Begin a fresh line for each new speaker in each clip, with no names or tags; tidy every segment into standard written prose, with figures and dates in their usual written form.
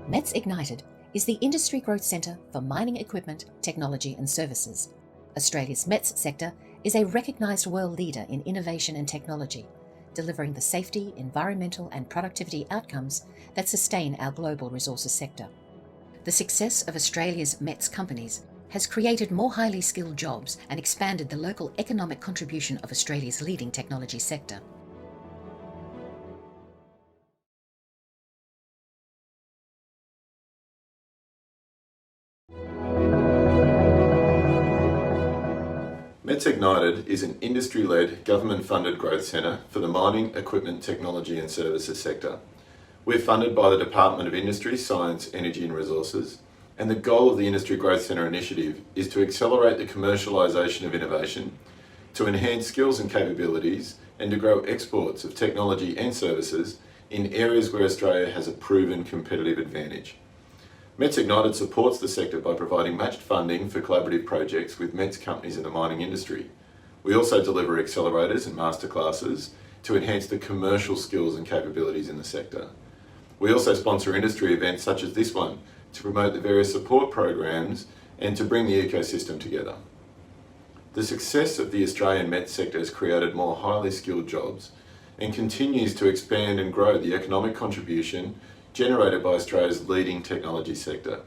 METS Ignited is the industry growth centre for mining equipment, technology and services. Australia's METS sector is a recognised world leader in innovation and technology, delivering the safety, environmental and productivity outcomes that sustain our global resources sector. The success of Australia's METS companies has created more highly skilled jobs and expanded the local economic contribution of Australia's leading technology sector.
METS Ignited is an industry-led, government-funded growth centre for the mining, equipment, technology and services sector. We're funded by the Department of Industry, Science, Energy and Resources, and the goal of the Industry Growth Centre initiative is to accelerate the commercialisation of innovation, to enhance skills and capabilities, and to grow exports of technology and services in areas where Australia has a proven competitive advantage. METS Ignited supports the sector by providing matched funding for collaborative projects with METS companies in the mining industry. We also deliver accelerators and masterclasses to enhance the commercial skills and capabilities in the sector. We also sponsor industry events such as this one to promote the various support programs and to bring the ecosystem together. The success of the Australian METS sector has created more highly skilled jobs and continues to expand and grow the economic contribution generated by Australia's leading technology sector.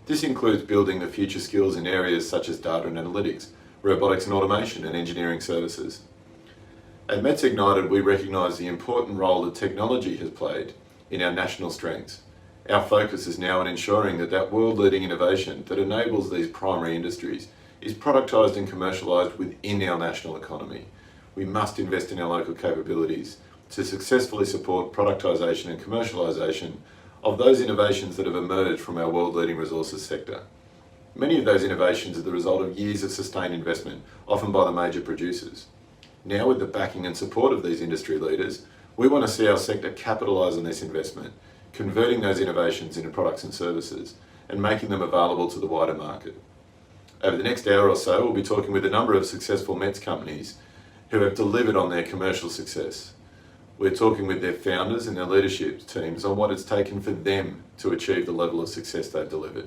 This includes building the future skills in areas such as data and analytics, robotics and automation and engineering services. At METS Ignited, we recognise the important role that technology has played in our national strengths. Our focus is now on ensuring that world-leading innovation that enables these primary industries is productised and commercialised within our national economy. We must invest in our local capabilities to successfully support productisation and commercialisation of those innovations that have emerged from our world-leading resources sector. Many of those innovations are the result of years of sustained investment, often by the major producers. Now, with the backing and support of these industry leaders, we want to see our sector capitalise on this investment, converting those innovations into products and services and making them available to the wider market. Over the next hour or so, we'll be talking with a number of successful METS companies who have delivered on their commercial success. We're talking with their founders and their leadership teams on what it's taken for them to achieve the level of success they've delivered.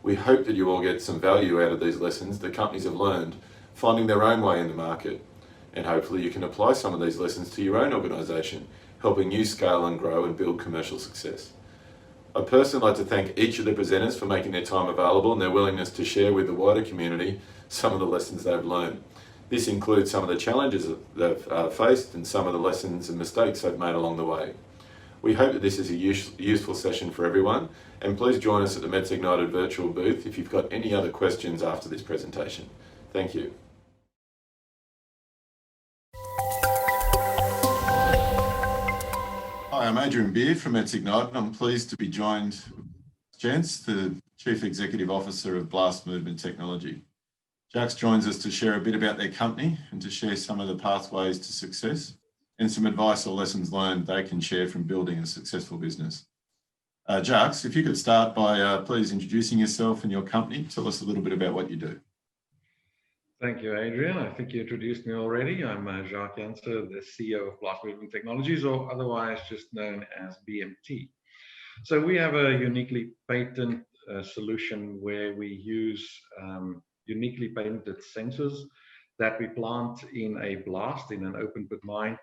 We hope that you all get some value out of these lessons that companies have learned, finding their own way in the market. And hopefully you can apply some of these lessons to your own organisation, helping you scale and grow and build commercial success. I'd personally like to thank each of the presenters for making their time available and their willingness to share with the wider community some of the lessons they've learned. This includes some of the challenges they've faced and some of the lessons and mistakes they've made along the way. We hope that this is a useful session for everyone, and please join us at the METS Ignited virtual booth if you've got any other questions after this presentation. Thank you. Hi, I'm Adrian from METS Ignited. I'm pleased to be joined with Janse, the Chief Executive Officer of Blast Movement Technology. Jacques joins us to share a bit about their company and to share some of the pathways to success and some advice or lessons learned they can share from building a successful business. Jacques, if you could start by please introducing yourself and your company. Tell us a little bit about what you do.
Thank you, Adrian. I think you introduced me already. I'm Jacques, the CEO of Blast Movement Technologies, or otherwise just known as BMT. So we have a uniquely patented solution where we use uniquely patented sensors that we plant in a blast, in an open pit mine,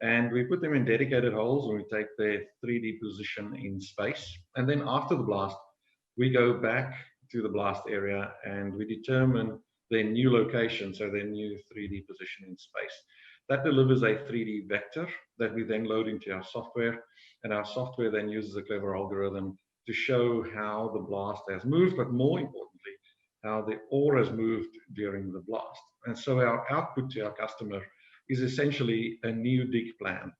and we put them in dedicated holes and we take their 3D position in space. And then after the blast, we go back to the blast area and we determine their new location, so their new 3D position in space. That delivers a 3D vector that we then load into our software, and our software then uses a clever algorithm to show how the blast has moved, but more importantly, how the ore has moved during the blast. And so our output to our customer is essentially a new dig plan,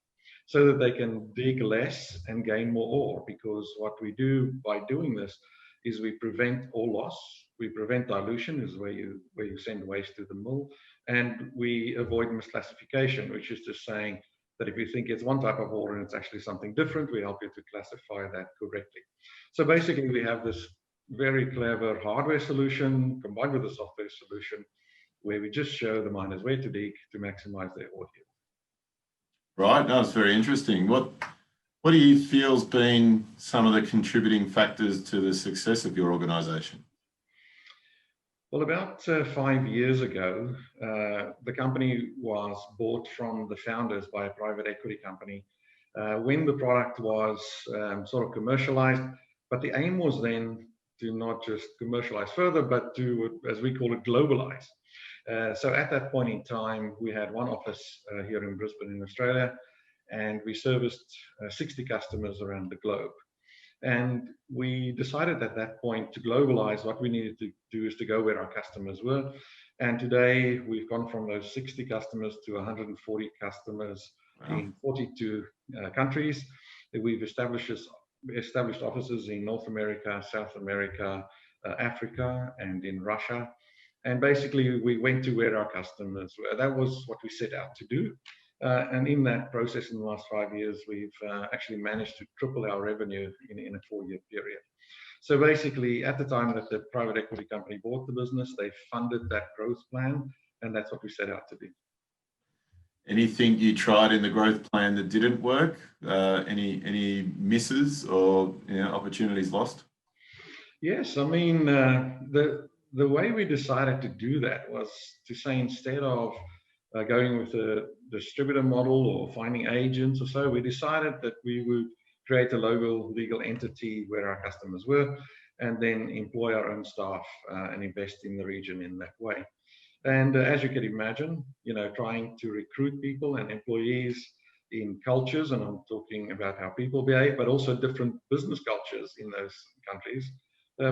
so that they can dig less and gain more ore, because what we do by doing this is we prevent ore loss, we prevent dilution, is where you send waste to the mill, and we avoid misclassification, which is just saying that if you think it's one type of ore and it's actually something different, we help you to classify that correctly. So basically we have this very clever hardware solution combined with a software solution where we just show the miners where to dig to maximize their ore yield.
Right, no, it's very interesting. What What do you feel has been some of the contributing factors to the success of your organisation?
Well, about 5 years ago, the company was bought from the founders by a private equity company when the product was sort of commercialized. But the aim was then to not just commercialize further, but to, as we call it, globalize. So at that point in time, we had one office here in Brisbane in Australia, and we serviced 60 customers around the globe. And we decided at that point to globalize. What we needed to do is to go where our customers were. And today we've gone from those 60 customers to 140 customers. Wow. In 42 countries. We've established offices in North America, South America, Africa, and in Russia. And basically we went to where our customers were. That was what we set out to do. And in that process, in the last 5 years, we've actually managed to triple our revenue in a 4-year period. So basically, at the time that the private equity company bought the business, they funded that growth plan, and that's what we set out to do.
Anything you tried in the growth plan that didn't work? Any misses or opportunities lost?
Yes, I mean, the way we decided to do that was to say, instead of going with a distributor model or finding agents or so, we decided that we would create a local legal entity where our customers were, and then employ our own staff and invest in the region in that way. And as you can imagine, trying to recruit people and employees in cultures, and I'm talking about how people behave, but also different business cultures in those countries,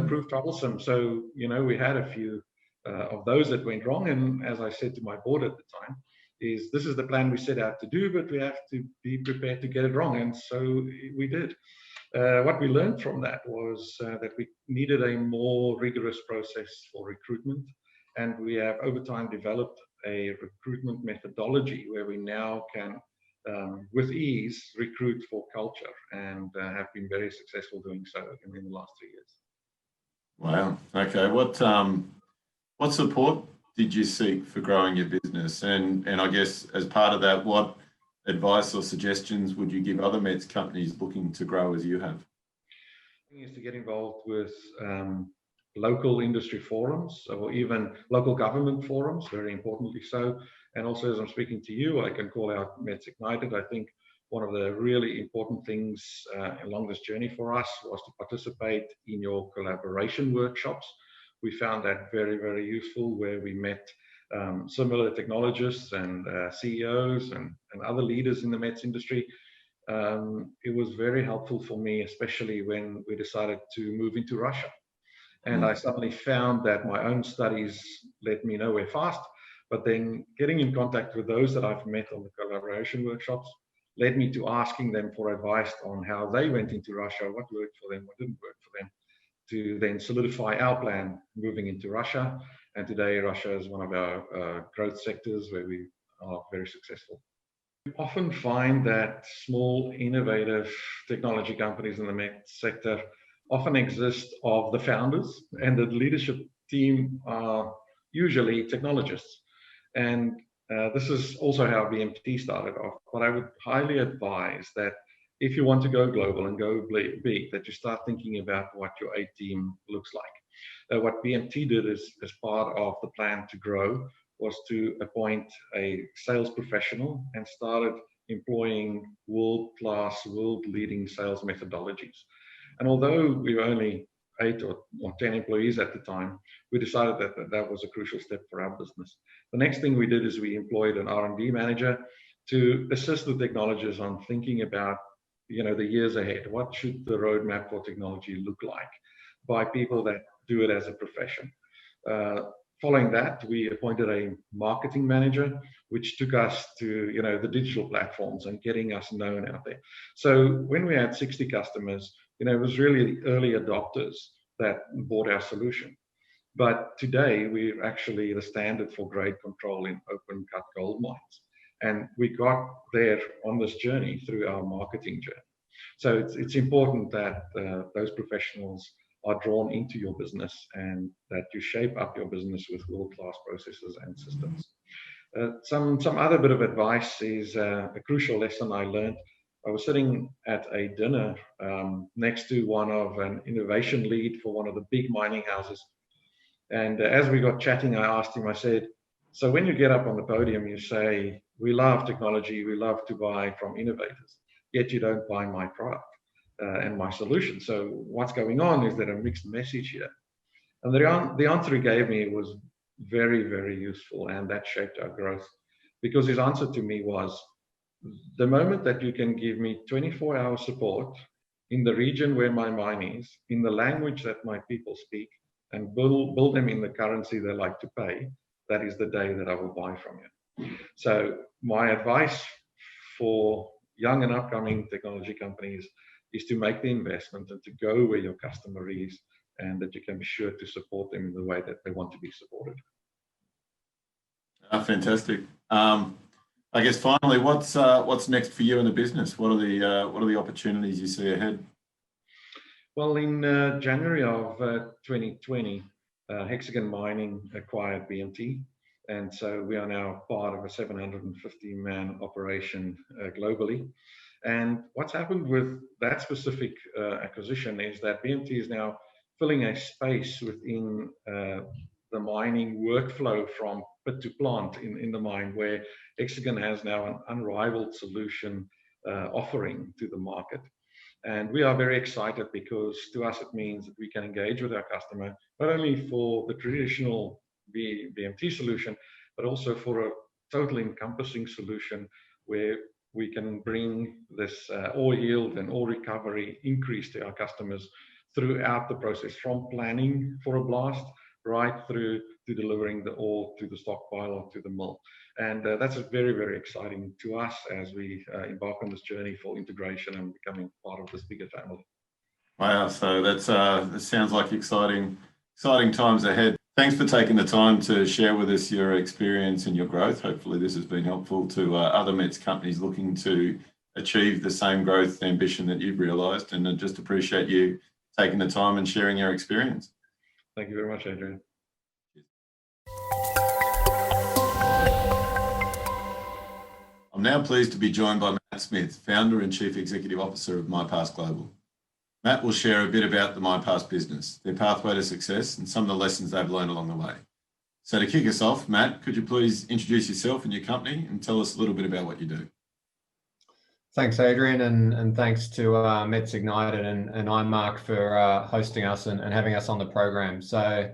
proved troublesome. So, we had a few of those that went wrong. And as I said to my board at the time, this is the plan we set out to do, but we have to be prepared to get it wrong. And so we did. What we learned from that was that we needed a more rigorous process for recruitment. And we have over time developed a recruitment methodology where we now can, with ease, recruit for culture, and have been very successful doing so in the last 3 years.
Wow. Okay. What support did you seek for growing your business? And I guess as part of that, what advice or suggestions would you give other METS companies looking to grow as you have?
The thing is to get involved with local industry forums, or even local government forums, very importantly so. And also, as I'm speaking to you, I can call out METS Ignited. I think one of the really important things along this journey for us was to participate in your collaboration workshops. We found that very, very useful, where we met similar technologists and CEOs and other leaders in the METS industry. It was very helpful for me, especially when we decided to move into Russia. And I suddenly found that my own studies led me nowhere fast, but then getting in contact with those that I've met on the collaboration workshops led me to asking them for advice on how they went into Russia, what worked for them, what didn't work for them, to then solidify our plan moving into Russia. And today, Russia is one of our growth sectors where we are very successful. We often find that small, innovative technology companies in the METS sector often exist of the founders, and the leadership team are usually technologists. And this is also how BMT started off. But I would highly advise that if you want to go global and go big, that you start thinking about what your A team looks like. What BMT did is, as part of the plan to grow, was to appoint a sales professional and started employing world-class, world-leading sales methodologies. And although we were only 8 or 10 employees at the time, we decided that was a crucial step for our business. The next thing we did is we employed an R&D manager to assist the technologists on thinking about the years ahead. What should the roadmap for technology look like by people that do it as a profession? Following that, we appointed a marketing manager, which took us to the digital platforms and getting us known out there. So when we had 60 customers, it was really the early adopters that bought our solution. But today, we're actually the standard for grade control in open cut gold mines. And we got there on this journey through our marketing journey. So it's important that those professionals are drawn into your business, and that you shape up your business with world-class processes and systems. Some other bit of advice is a crucial lesson I learned I was sitting at a dinner next to an innovation lead for one of the big mining houses. And as we got chatting, I asked him, I said, so when you get up on the podium, you say, we love technology, we love to buy from innovators, yet you don't buy my product and my solution. So what's going on? Is there a mixed message here? And the answer he gave me was very, very useful, and that shaped our growth. Because his answer to me was, the moment that you can give me 24-hour support in the region where my mine is, in the language that my people speak, and build them in the currency they like to pay, that is the day that I will buy from you. So my advice for young and upcoming technology companies is to make the investment and to go where your customer is, and that you can be sure to support them in the way that they want to be supported.
Fantastic. I guess finally, what's next for you in the business? What are the opportunities you see ahead?
Well, in January of 2020, Hexagon Mining acquired BMT, and so we are now part of a 750-man operation globally. And what's happened with that specific acquisition is that BMT is now filling a space within the mining workflow from pit to plant in the mine, where Hexagon has now an unrivaled solution offering to the market. And we are very excited because to us it means that we can engage with our customer, not only for the traditional BMT solution, but also for a total encompassing solution where we can bring this ore yield and ore recovery increase to our customers throughout the process, from planning for a blast right through to delivering the ore to the stockpile or to the mill. And that's very, very exciting to us as we embark on this journey for integration and becoming part of this bigger family.
Wow, so that sounds like exciting times ahead. Thanks for taking the time to share with us your experience and your growth. Hopefully this has been helpful to other METS companies looking to achieve the same growth ambition that you've realised, and I just appreciate you taking the time and sharing your experience.
Thank you very much, Adrian.
I'm now pleased to be joined by Matt Smith, Founder and Chief Executive Officer of MyPass Global. Matt will share a bit about the MyPass business, their pathway to success, and some of the lessons they've learned along the way. So to kick us off, Matt, could you please introduce yourself and your company and tell us a little bit about what you do?
Thanks, Adrian, and thanks to METS Ignited and IMARC for hosting us and having us on the program. So,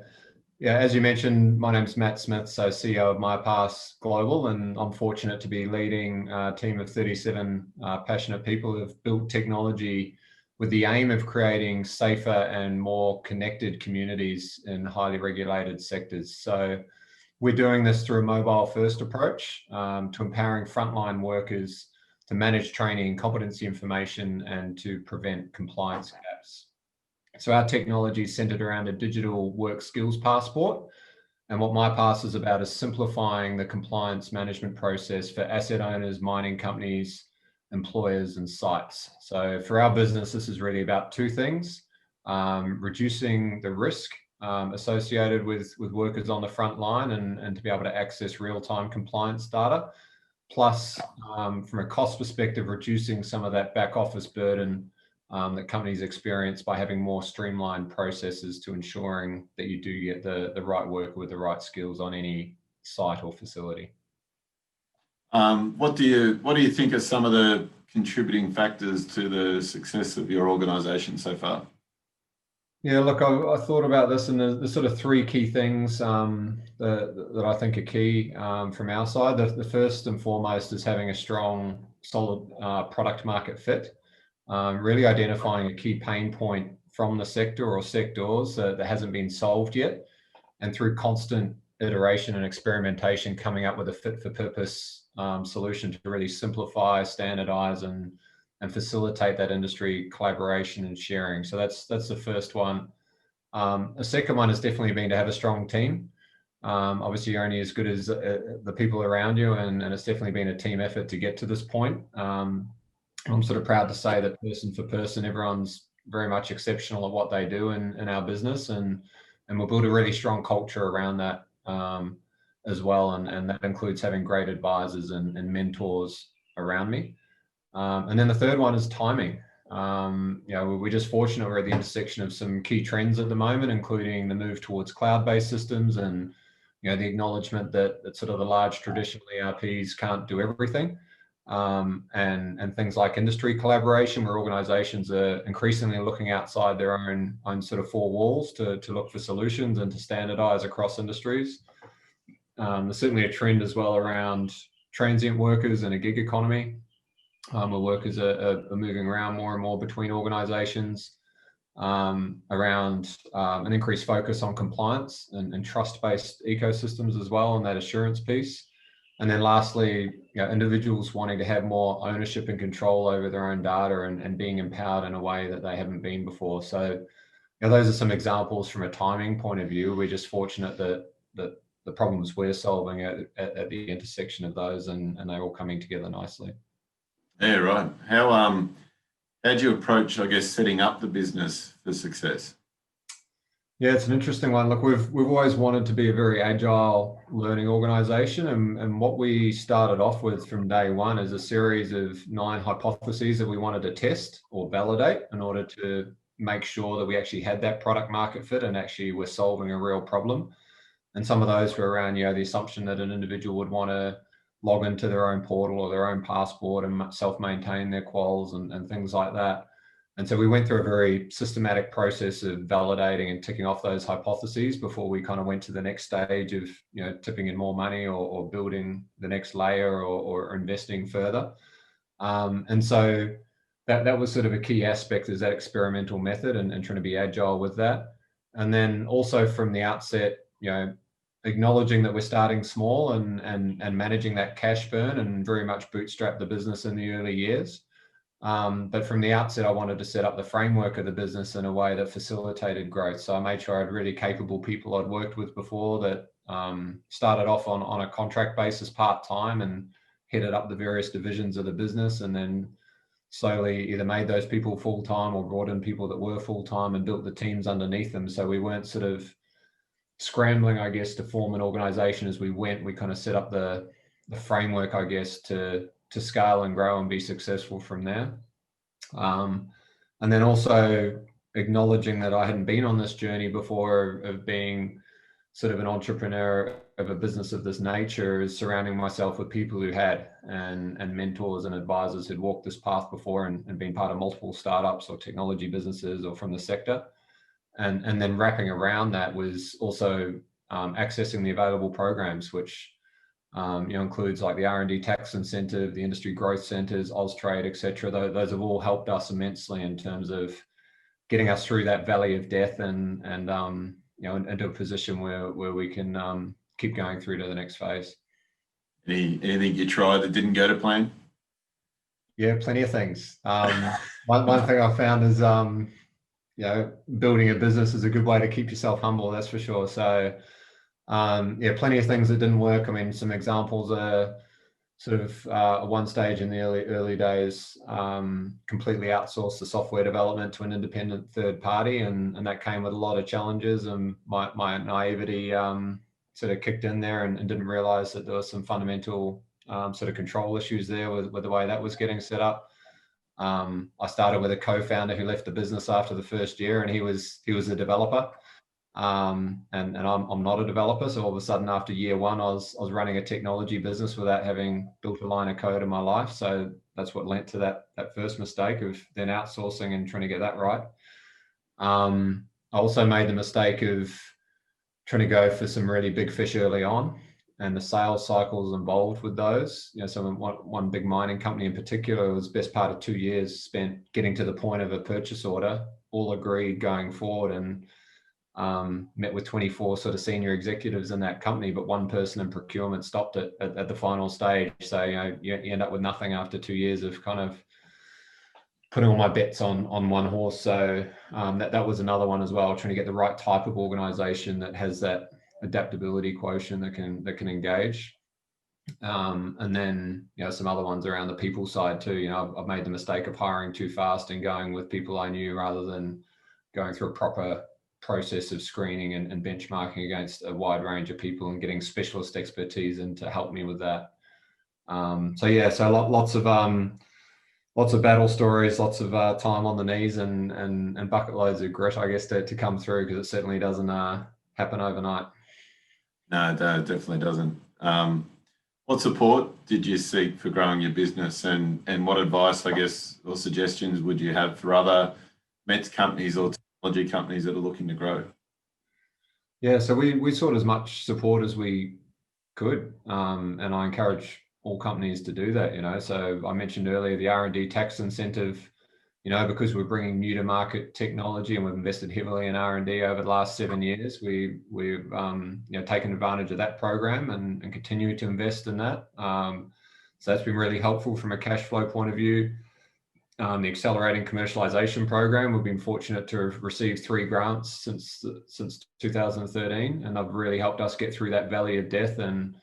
yeah, as you mentioned, my name's Matt Smith, so CEO of MyPass Global, and I'm fortunate to be leading a team of 37 passionate people who have built technology with the aim of creating safer and more connected communities in highly regulated sectors. So we're doing this through a mobile-first approach to empowering frontline workers to manage training, competency information, and to prevent compliance gaps. So our technology is centered around a digital work skills passport. And what MyPass is about is simplifying the compliance management process for asset owners, mining companies, employers, and sites. So for our business, this is really about two things: reducing the risk associated with workers on the front line and to be able to access real-time compliance data. Plus, from a cost perspective, reducing some of that back office burden that companies experience by having more streamlined processes to ensuring that you do get the right worker with the right skills on any site or facility.
What do you think are some of the contributing factors to the success of your organisation so far?
Yeah, look, I thought about this, and there's sort of three key things that I think are key from our side. The first and foremost is having a strong, solid product market fit, really identifying a key pain point from the sector or sectors that hasn't been solved yet, and through constant iteration and experimentation, coming up with a fit for purpose solution to really simplify, standardize, and facilitate that industry collaboration and sharing. So that's the first one. A second one has definitely been to have a strong team. Obviously, you're only as good as the people around you, and it's definitely been a team effort to get to this point. I'm sort of proud to say that person for person, everyone's very much exceptional at what they do in our business, and we'll build a really strong culture around that as well, and that includes having great advisors and mentors around me. And then the third one is timing. We're just fortunate we're at the intersection of some key trends at the moment, including the move towards cloud-based systems and the acknowledgement that sort of the large traditional ERPs can't do everything. And things like industry collaboration, where organizations are increasingly looking outside their own sort of four walls to look for solutions and to standardize across industries. There's certainly a trend as well around transient workers and a gig economy, where workers are moving around more and more between organizations, around an increased focus on compliance and trust-based ecosystems as well, and that assurance piece. And then lastly, individuals wanting to have more ownership and control over their own data and being empowered in a way that they haven't been before. So those are some examples from a timing point of view. We're just fortunate that the problems we're solving at the intersection of those, and they're all coming together nicely.
Yeah, right. How'd you approach, I guess, setting up the business for success?
Yeah, it's an interesting one. Look, we've always wanted to be a very agile learning organization, and what we started off with from day one is a series of 9 hypotheses that we wanted to test or validate in order to make sure that we actually had that product market fit and actually were solving a real problem. And some of those were around, the assumption that an individual would want to log into their own portal or their own passport and self-maintain their quals and things like that. And so we went through a very systematic process of validating and ticking off those hypotheses before we kind of went to the next stage of, tipping in more money or building the next layer or investing further. And so that was sort of a key aspect, is that experimental method and trying to be agile with that. And then also from the outset, acknowledging that we're starting small and managing that cash burn and very much bootstrap the business in the early years. But from the outset, I wanted to set up the framework of the business in a way that facilitated growth. So I made sure I had really capable people I'd worked with before that started off on a contract basis part-time and headed up the various divisions of the business, and then slowly either made those people full-time or brought in people that were full-time and built the teams underneath them. So we weren't sort of scrambling, I guess, to form an organization as we went. We kind of set up the framework, I guess, to scale and grow and be successful from there. And then also acknowledging that I hadn't been on this journey before of being sort of an entrepreneur of a business of this nature, is surrounding myself with people who had and mentors and advisors who'd walked this path before and been part of multiple startups or technology businesses or from the sector. And then wrapping around that was also accessing the available programs, which includes like the R&D tax incentive, the industry growth centers, Austrade, etc. Those have all helped us immensely in terms of getting us through that valley of death and into a position where we can keep going through to the next phase.
Anything you tried that didn't go to plan?
Yeah, plenty of things. One thing I found is building a business is a good way to keep yourself humble, that's for sure. So plenty of things that didn't work. I mean, some examples are sort of at one stage in the early days, completely outsourced the software development to an independent third party, and that came with a lot of challenges, and my naivety sort of kicked in there and didn't realize that there was some fundamental sort of control issues there with the way that was getting set up. I started with a co-founder who left the business after the first year, and he was a developer. And I'm not a developer. So all of a sudden after year one, I was running a technology business without having built a line of code in my life. So that's what led to that first mistake of then outsourcing and trying to get that right. I also made the mistake of trying to go for some really big fish early on, and the sales cycles involved with those. So one big mining company in particular was best part of 2 years spent getting to the point of a purchase order, all agreed going forward, and met with 24 sort of senior executives in that company, but one person in procurement stopped it at the final stage. So, you end up with nothing after 2 years of kind of putting all my bets on one horse. So that was another one as well, trying to get the right type of organization that has that adaptability quotient that can engage. And then, some other ones around the people side too. I've made the mistake of hiring too fast and going with people I knew rather than going through a proper process of screening and benchmarking against a wide range of people and getting specialist expertise in to help me with that. So lots lots of battle stories, lots of time on the knees, and bucket loads of grit, I guess, to come through, because it certainly doesn't happen overnight.
No, it definitely doesn't. What support did you seek for growing your business, and what advice, I guess, or suggestions would you have for other METS companies or technology companies that are looking to grow?
Yeah, so we sought as much support as we could, and I encourage all companies to do that. So I mentioned earlier the R&D tax incentive. Because we're bringing new to market technology and we've invested heavily in R&D over the last 7 years, we've taken advantage of that program and continue to invest in that. So that's been really helpful from a cash flow point of view. The Accelerating Commercialization Program, we've been fortunate to have received 3 grants since 2013, and they've really helped us get through that valley of death. And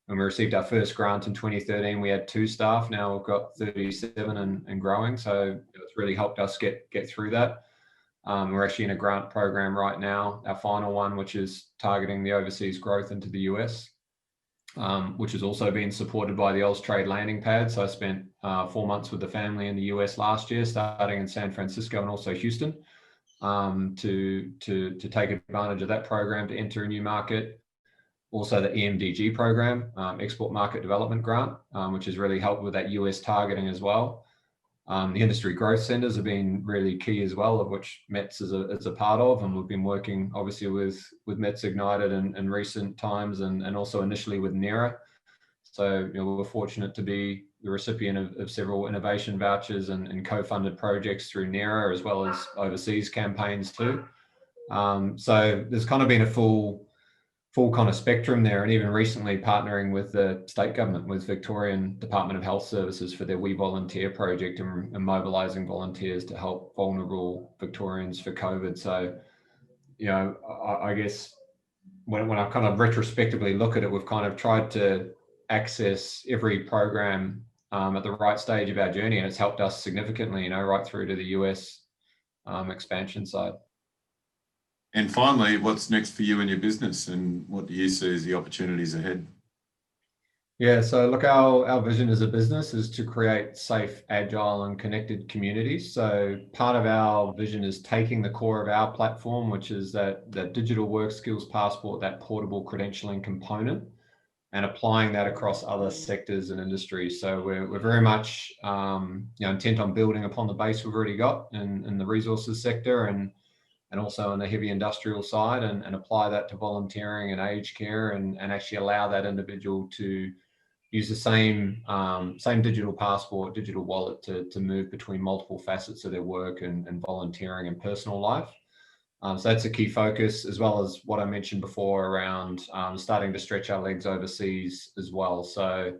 when we received our first grant in 2013, we had 2 staff. Now we've got 37 and growing. So it's really helped us get through that. We're actually in a grant program right now, our final one, which is targeting the overseas growth into the US, which has also been supported by the Austrade landing pad. So I spent 4 months with the family in the US last year, starting in San Francisco and also Houston, to take advantage of that program to enter a new market. Also the EMDG program, Export Market Development Grant, which has really helped with that US targeting as well. The industry growth centers have been really key as well, of which METS is a part of, and we've been working obviously with METS Ignited in recent times, and also initially with NERA. So we're fortunate to be the recipient of several innovation vouchers and co-funded projects through NERA, as well as overseas campaigns too. So there's kind of been a full kind of spectrum there, and even recently partnering with the state government, with Victorian Department of Health Services for their We Volunteer project, and mobilising volunteers to help vulnerable Victorians for COVID. So, I guess when I kind of retrospectively look at it, we've kind of tried to access every program at the right stage of our journey, and it's helped us significantly, right through to the US expansion side.
And finally, what's next for you and your business, and what do you see as the opportunities ahead?
Yeah, so look, our vision as a business is to create safe, agile, and connected communities. So part of our vision is taking the core of our platform, which is that digital work skills passport, that portable credentialing component, and applying that across other sectors and industries. So we're very much intent on building upon the base we've already got in the resources sector, and also on the heavy industrial side, and apply that to volunteering and aged care, and actually allow that individual to use the same digital passport, digital wallet to move between multiple facets of their work and volunteering and personal life. So that's a key focus, as well as what I mentioned before around starting to stretch our legs overseas as well. So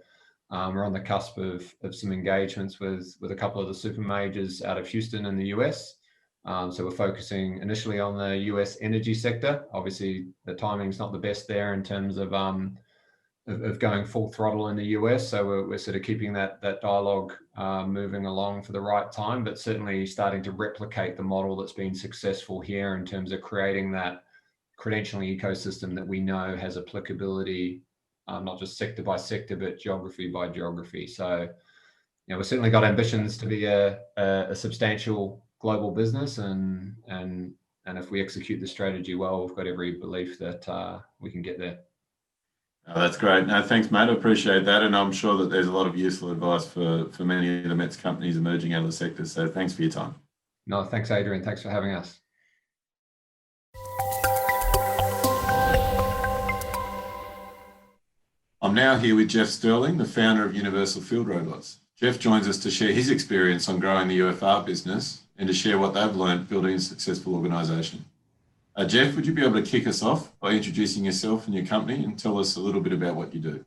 we're on the cusp of some engagements with a couple of the super majors out of Houston in the US. So we're focusing initially on the US energy sector. Obviously, the timing's not the best there in terms of going full throttle in the US. So we're sort of keeping that dialogue moving along for the right time, but certainly starting to replicate the model that's been successful here in terms of creating that credentialing ecosystem that we know has applicability, not just sector by sector, but geography by geography. So, we've certainly got ambitions to be a substantial global business, and if we execute the strategy well, we've got every belief that we can get there.
Oh, that's great. No, thanks, mate. I appreciate that, and I'm sure that there's a lot of useful advice for many of the METS companies emerging out of the sector. So thanks for your time.
No, thanks, Adrian. Thanks for having us.
I'm now here with Jeff Sterling, the founder of Universal Field Robots. Jeff joins us to share his experience on growing the UFR business and to share what they've learned building a successful organisation. Jeff, would you be able to kick us off by introducing yourself and your company and tell us a little bit about what you do?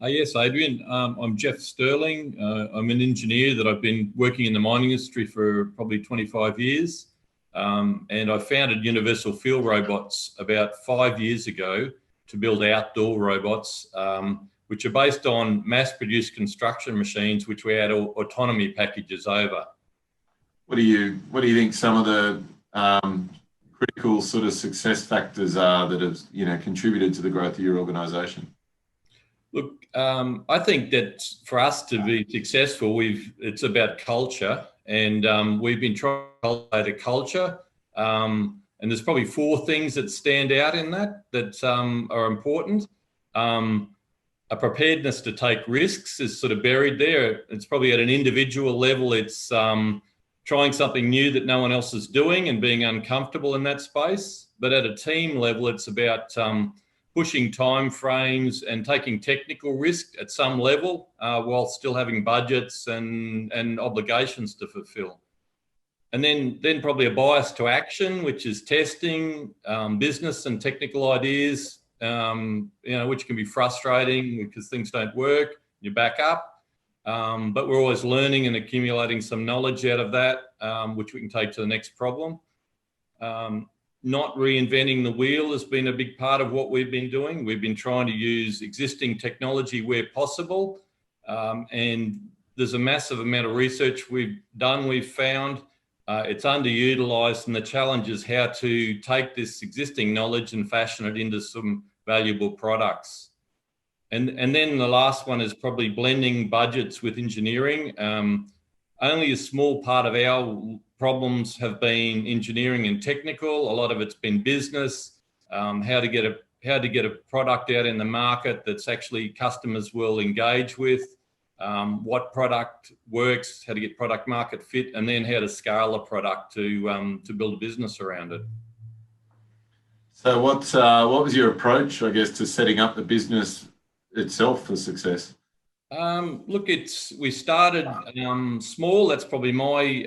Yes, Adrian. I'm Jeff Sterling. I'm an engineer that I've been working in the mining industry for probably 25 years. And I founded Universal Field Robots about 5 years ago to build outdoor robots, which are based on mass-produced construction machines, which we add autonomy packages over.
What do you think some of the critical sort of success factors are that have contributed to the growth of your organisation?
Look, I think that for us to be successful, it's about culture, and we've been trying to cultivate a culture. And there's probably 4 things that stand out in that are important. A preparedness to take risks is sort of buried there. It's probably at an individual level. It's trying something new that no one else is doing and being uncomfortable in that space. But at a team level, it's about pushing time frames and taking technical risk at some level while still having budgets and obligations to fulfill. And then probably a bias to action, which is testing business and technical ideas, which can be frustrating because things don't work, you back up. But we're always learning and accumulating some knowledge out of that, which we can take to the next problem. Not reinventing the wheel has been a big part of what we've been doing. We've been trying to use existing technology where possible. And there's a massive amount of research we've found it's underutilized, and the challenge is how to take this existing knowledge and fashion it into some valuable products. And then the last one is probably blending budgets with engineering. Only a small part of our problems have been engineering and technical. A lot of it's been business, how to get a product out in the market that's actually customers will engage with, what product works, how to get product market fit, and then how to scale a product to build a business around it.
So what was your approach, I guess, to setting up the business itself for success?
Look, we started small. That's probably my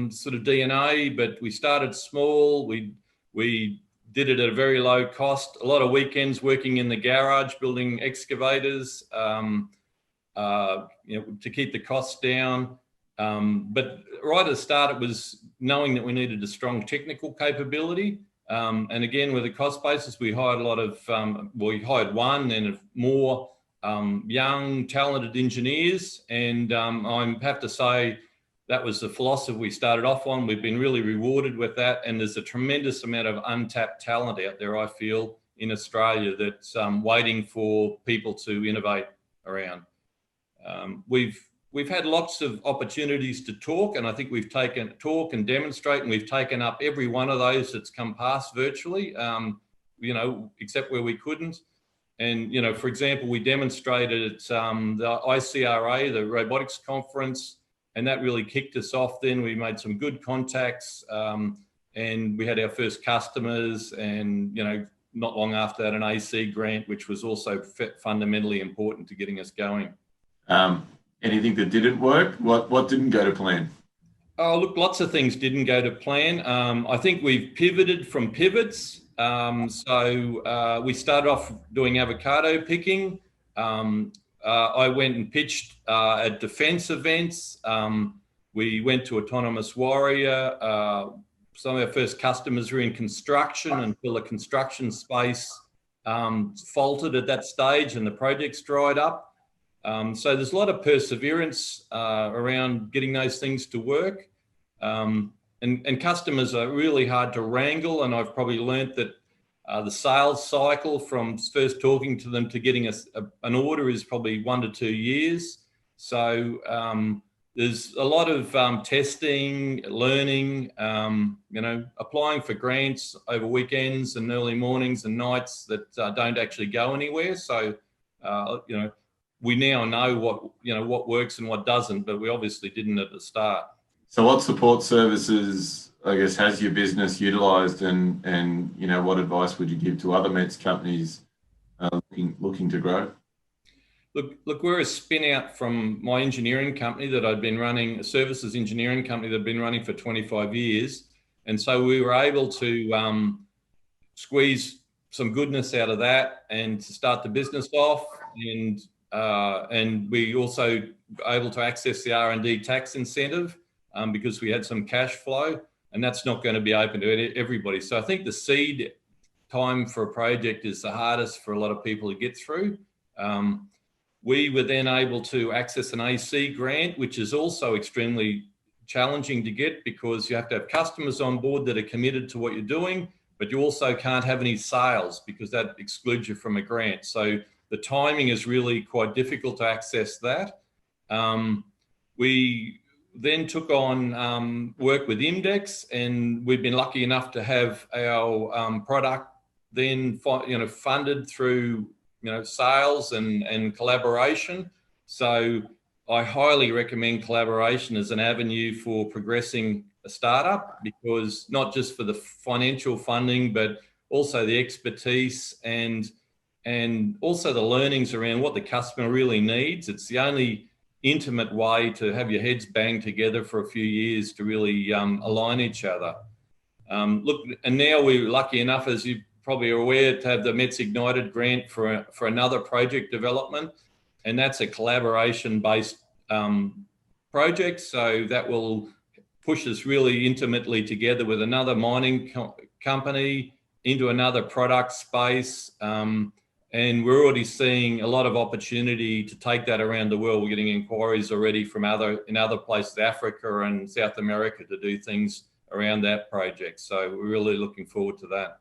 sort of DNA, but we started small. We did it at a very low cost. A lot of weekends working in the garage, building excavators, to keep the costs down. But right at the start, it was knowing that we needed a strong technical capability. And again, with the cost basis, we hired a lot of, we hired one and more young, talented engineers. And I have to say, that was the philosophy we started off on. We've been really rewarded with that. And there's a tremendous amount of untapped talent out there, I feel, in Australia that's waiting for people to innovate around. We've had lots of opportunities to talk, and I think we've talk and demonstrate, and we've taken up every one of those that's come past virtually, except where we couldn't. And, for example, we demonstrated at the ICRA, the robotics conference, and that really kicked us off then. We made some good contacts, and we had our first customers, and, not long after that, an AC grant, which was also fundamentally important to getting us going.
Anything that didn't work? What didn't go to plan?
Oh, look, lots of things didn't go to plan. I think we've pivoted from pivots. So we started off doing avocado picking. I went and pitched at defense events. We went to Autonomous Warrior. Some of our first customers were in construction until the construction space faltered at that stage and the projects dried up. So there's a lot of perseverance around getting those things to work. And customers are really hard to wrangle. And I've probably learnt that the sales cycle from first talking to them to getting an order is probably 1 to 2 years. So there's a lot of testing, learning, applying for grants over weekends and early mornings and nights that don't actually go anywhere. So, we now know what works and what doesn't, but we obviously didn't at the start.
So what support services, I guess, has your business utilised, and what advice would you give to other METS companies looking to grow?
Look, we're a spin out from my engineering company that I'd been running, a services engineering company that I'd been running for 25 years. And so we were able to squeeze some goodness out of that and to start the business off. And we also were able to access the R&D tax incentive because we had some cash flow, and that's not going to be open to everybody. So I think the seed time for a project is the hardest for a lot of people to get through. We were then able to access an AC grant, which is also extremely challenging to get because you have to have customers on board that are committed to what you're doing, but you also can't have any sales because that excludes you from a grant. So the timing is really quite difficult to access that. We then took on work with Index, and we've been lucky enough to have our product then funded through sales and collaboration. So I highly recommend collaboration as an avenue for progressing a startup, because not just for the financial funding, but also the expertise and also the learnings around what the customer really needs. It's the only intimate way to have your heads banged together for a few years to really align each other. Look, and now we're lucky enough, as you probably are aware, to have the METS Ignited grant for another project development, and that's a collaboration-based project. So that will push us really intimately together with another mining company into another product space. And we're already seeing a lot of opportunity to take that around the world. We're getting inquiries already from in other places, Africa and South America, to do things around that project. So we're really looking forward to that.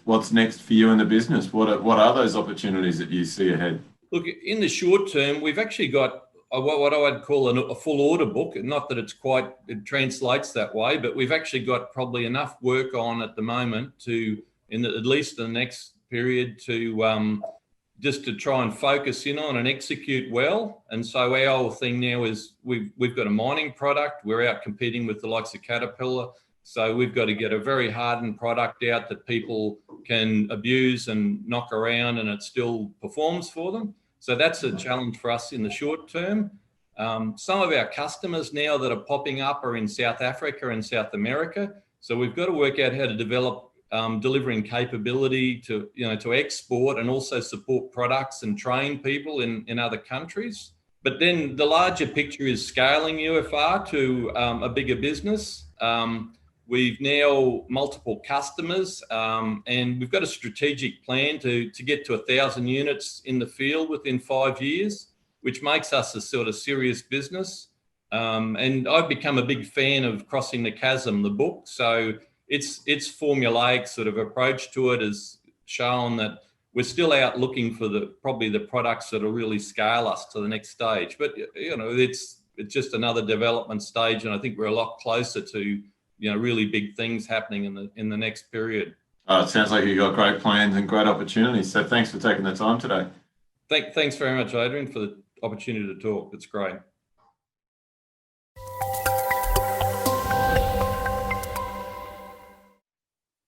What's next for you in the business? What are those opportunities that you see ahead?
Look, in the short term, we've actually got what I would call a full order book. Not that it translates that way, but we've actually got probably enough work on at the moment at least in the next period to just to try and focus in on and execute well. And so our whole thing now is we've got a mining product. We're out competing with the likes of Caterpillar. So we've got to get a very hardened product out that people can abuse and knock around, and it still performs for them. So that's a challenge for us in the short term. Some of our customers now that are popping up are in South Africa and South America. So we've got to work out how to develop delivering capability to export and also support products and train people in other countries. But then the larger picture is scaling UFR to a bigger business. We've now multiple customers, and we've got a strategic plan to get to 1,000 units in the field within 5 years, which makes us a sort of serious business. And I've become a big fan of Crossing the Chasm, the book. So its formulaic sort of approach to it has shown that we're still out looking for probably the products that will really scale us to the next stage. But it's just another development stage, and I think we're a lot closer to really big things happening in the next period.
It sounds like you've got great plans and great opportunities. So thanks for taking the time today.
Thanks very much, Adrian, for the opportunity to talk. It's great.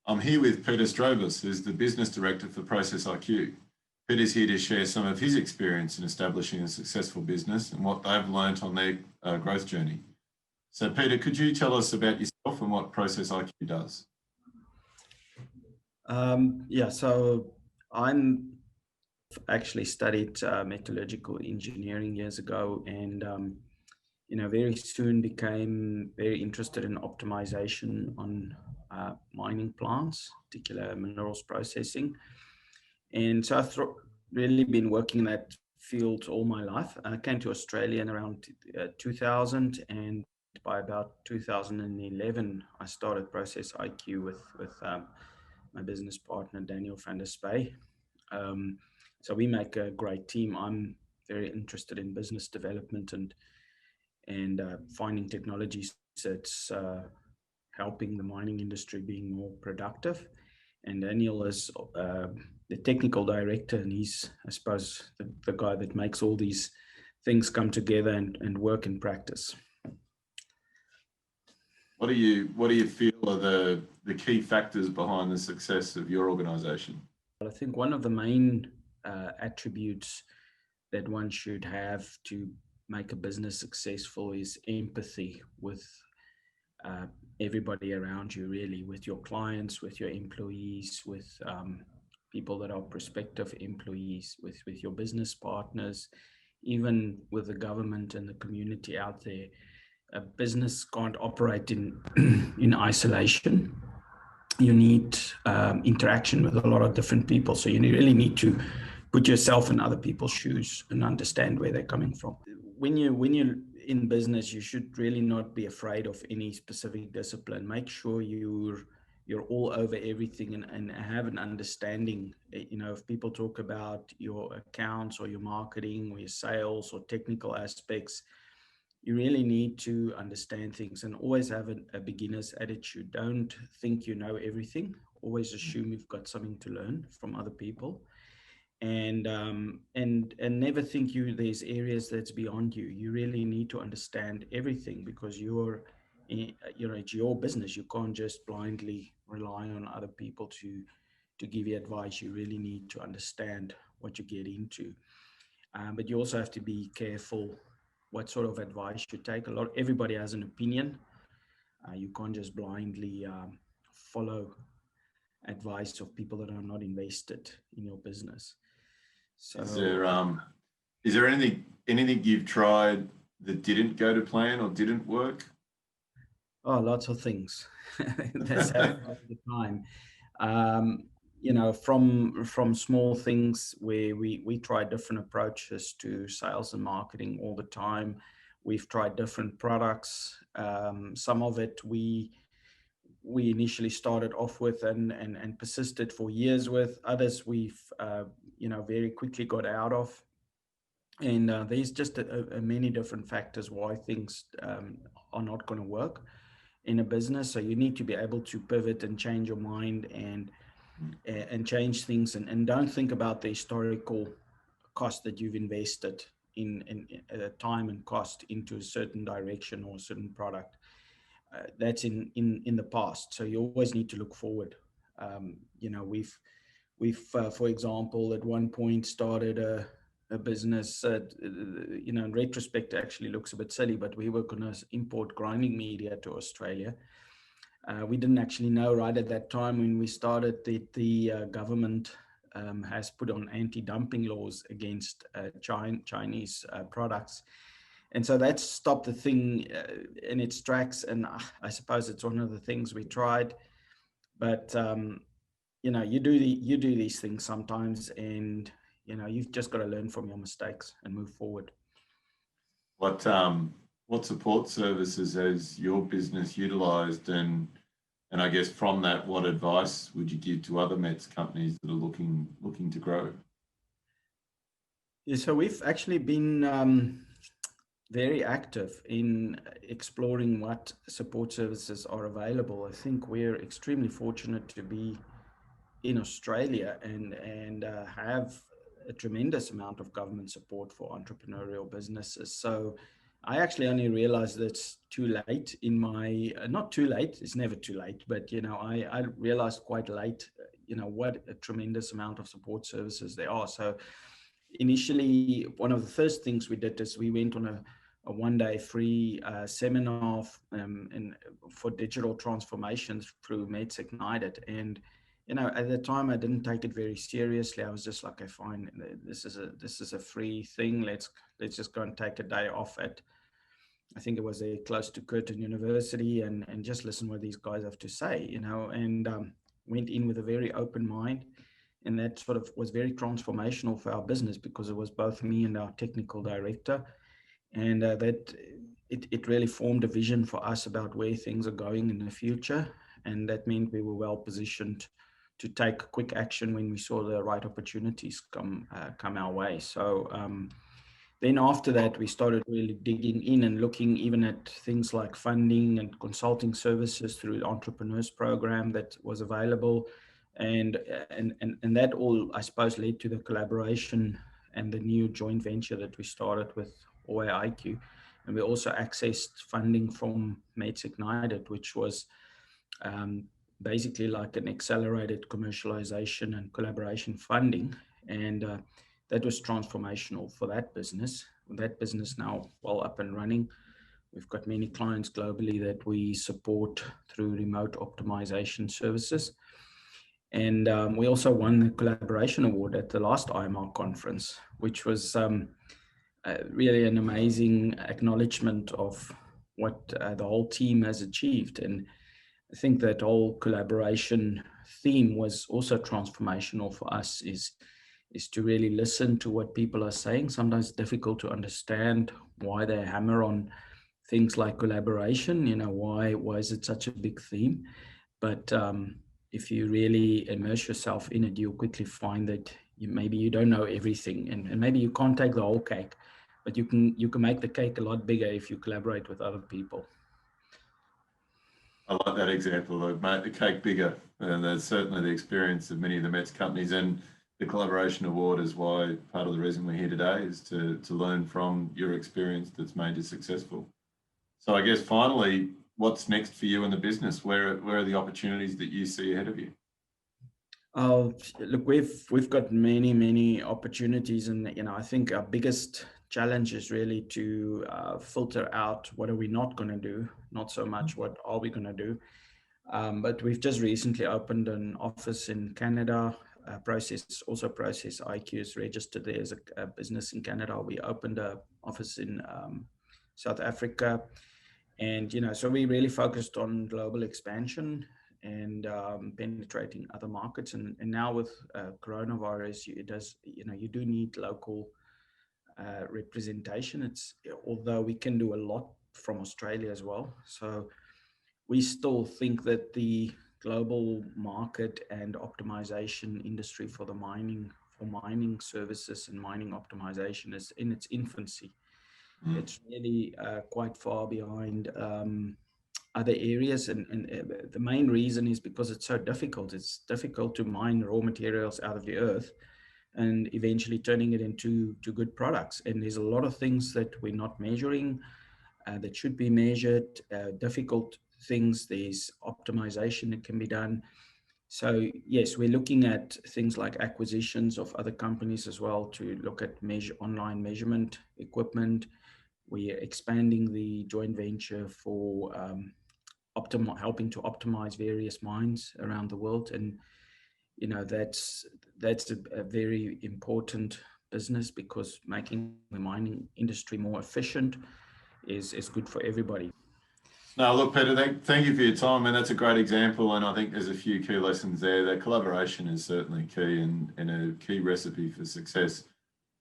I'm here with Pieter Strobos, who's the Business Director for Process IQ. Pieter's here to share some of his experience in establishing a successful business and what they've learnt on their growth journey. So Pieter, could you tell us about yourself and what Process IQ does?
So I'm actually studied metallurgical engineering years ago, and very soon became very interested in optimization on mining plants, particular minerals processing. And so I've really been working in that field all my life. I came to Australia in around 2000, and by about 2011, I started Process IQ with my business partner, Daniel van der Spey. So we make a great team. I'm very interested in business development and finding technologies that's helping the mining industry being more productive. And Daniel is the technical director, and he's, I suppose, the guy that makes all these things come together and work in practice.
What do you feel are the key factors behind the success of your organisation?
I think one of the main attributes that one should have to make a business successful is empathy with everybody around you, really, with your clients, with your employees, with people that are prospective employees, with your business partners, even with the government and the community out there. A business can't operate in isolation. You need interaction with a lot of different people. So you really need to put yourself in other people's shoes and understand where they're coming from. When you're in business, you should really not be afraid of any specific discipline. Make sure you're you're all over everything and have an understanding. You know, if people talk about your accounts or your marketing or your sales or technical aspects, you really need to understand things and always have a beginner's attitude. Don't think you know everything. Always assume you've got something to learn from other people, and never think there's areas that's beyond you. You really need to understand everything because it's your business. You can't just blindly rely on other people to give you advice. You really need to understand what you get into. But you also have to be careful what sort of advice you take. Everybody has an opinion. You can't just blindly follow advice of people that are not invested in your business. So
is there anything you've tried that didn't go to plan or didn't work?
Oh, lots of things. That's happening all the time. You know, from small things where we try different approaches to sales and marketing all the time. We've tried different products. Some of it we initially started off with and persisted for years with. Others we've very quickly got out of. And there's just a many different factors why things are not going to work in a business. So you need to be able to pivot and change your mind and change things, and don't think about the historical cost that you've invested in time and cost into a certain direction or a certain product. That's in the past. So you always need to look forward. We've for example, at one point started a business that, in retrospect, actually looks a bit silly, but we were going to import grinding media to Australia. We didn't actually know right at that time when we started that the government has put on anti-dumping laws against Chinese products. And so that stopped the thing in its tracks. And I suppose it's one of the things we tried. But, you do these things sometimes, and, you've just got to learn from your mistakes and move forward.
What support services has your business utilised, and I guess from that, what advice would you give to other METS companies that are looking to grow?
Yeah, so we've actually been very active in exploring what support services are available. I think we're extremely fortunate to be in Australia and have a tremendous amount of government support for entrepreneurial businesses. So I actually only realized that it's too late in my, not too late, it's never too late, but, I realized quite late, what a tremendous amount of support services there are. So initially, one of the first things we did is we went on a one-day free seminar for digital transformations through METS Ignited. And at the time, I didn't take it very seriously. I was just like, okay, fine, this is a free thing. Let's just go and take a day off at, I think it was close to Curtin University, and just listen what these guys have to say, and went in with a very open mind. And that sort of was very transformational for our business because it was both me and our technical director. And that it really formed a vision for us about where things are going in the future. And that meant we were well positioned to take quick action when we saw the right opportunities come our way. So then after that, we started really digging in and looking even at things like funding and consulting services through the Entrepreneurs Program that was available. And that all, I suppose, led to the collaboration and the new joint venture that we started with IQ. And we also accessed funding from METS Ignited, which was basically like an accelerated commercialization and collaboration funding. And that was transformational for that business. That business now well up and running. We've got many clients globally that we support through remote optimization services. And we also won the collaboration award at the last IMARC conference, which was really an amazing acknowledgement of what the whole team has achieved. And I think that whole collaboration theme was also transformational for us, is to really listen to what people are saying. Sometimes it's difficult to understand why they hammer on things like collaboration, why is it such a big theme? But if you really immerse yourself in it, you'll quickly find that maybe you don't know everything, and maybe you can't take the whole cake, but you can make the cake a lot bigger if you collaborate with other people.
I like that example of make the cake bigger, and that's certainly the experience of many of the METS companies, and the collaboration award is why part of the reason we're here today is to learn from your experience that's made you successful. So I guess finally, what's next for you in the business? Where are the opportunities that you see ahead of you?
Oh, look, we've got many opportunities, and I think our biggest challenge is really to filter out what are we not going to do, not so much what are we going to do. But we've just recently opened an office in Canada. Process IQ is registered there as a business in Canada. We opened an office in South Africa, and so we really focused on global expansion and penetrating other markets. And now with coronavirus, you do need local representation. Although we can do a lot from Australia as well. So we still think that the global market and optimization industry for mining services and mining optimization is in its infancy. It's really quite far behind other areas, and the main reason is because it's so difficult. It's difficult to mine raw materials out of the earth and eventually turning it into good products. And there's a lot of things that we're not measuring that should be measured, difficult things. There's optimization that can be done. So yes, we're looking at things like acquisitions of other companies as well to look at online measurement equipment. We are expanding the joint venture for helping to optimize various mines around the world, and that's a very important business, because making the mining industry more efficient is good for everybody.
No, look, Pieter, thank you for your time, and that's a great example, and I think there's a few key lessons there. That collaboration is certainly key and a key recipe for success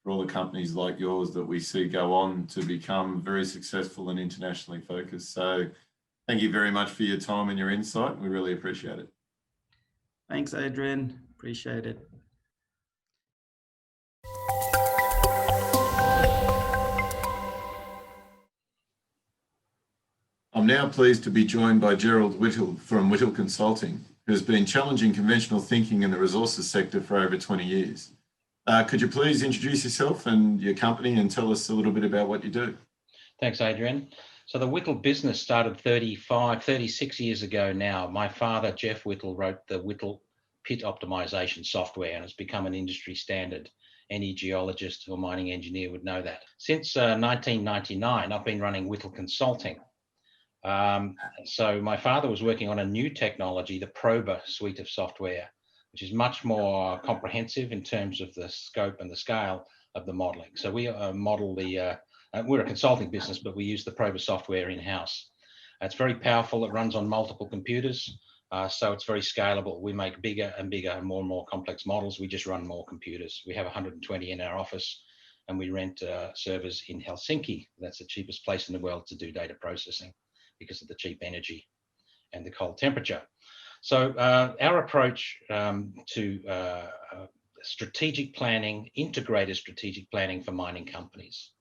for all the companies like yours that we see go on to become very successful and internationally focused. So thank you very much for your time and your insight. We really appreciate it.
Thanks, Adrian. Appreciate it.
I'm now pleased to be joined by Gerald Whittle from Whittle Consulting, who has been challenging conventional thinking in the resources sector for over 20 years. Could you please introduce yourself and your company and tell us a little bit about what you do?
Thanks, Adrian. So the Whittle business started 36 years ago now. My father, Jeff Whittle, wrote the Whittle pit optimization software, and it's become an industry standard. Any geologist or mining engineer would know that. Since 1999, I've been running Whittle Consulting. So my father was working on a new technology, the Proba suite of software, which is much more comprehensive in terms of the scope and the scale of the modeling. So we model we're a consulting business, but we use the Proba software in-house. It's very powerful. It runs on multiple computers, so it's very scalable. We make bigger and bigger and more complex models. We just run more computers. We have 120 in our office, and we rent servers in Helsinki. That's the cheapest place in the world to do data processing, because of the cheap energy and the cold temperature. So our approach to strategic planning, integrated strategic planning for mining companies.